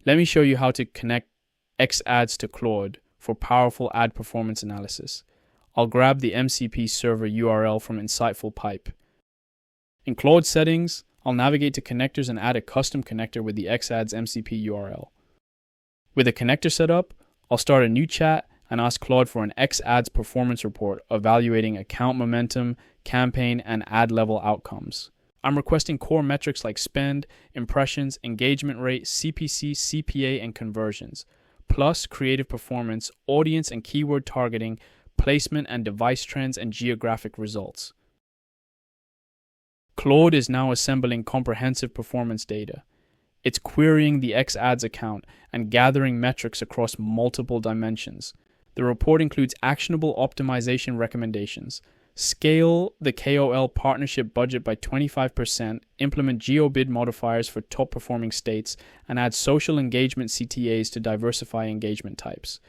Let me show you how to connect X Ads to Claude for powerful ad performance analysis. I'll grab the MCP server URL from InsightfulPipe. In Claude settings, I'll navigate to connectors and add a custom connector with the X Ads MCP URL. With a connector set up, I'll start a new chat and ask Claude for an X Ads performance report evaluating account momentum, campaign, and ad level outcomes. I'm requesting core metrics like spend, impressions, engagement rate, CPC, CPA, and conversions, plus creative performance, audience and keyword targeting, placement and device trends, and geographic results. Claude is now assembling comprehensive performance data. It's querying the X Ads account and gathering metrics across multiple dimensions. The report includes actionable optimization recommendations. Scale the KOL partnership budget by 25%, implement geo-bid modifiers for top-performing states, and add social engagement CTAs to diversify engagement types.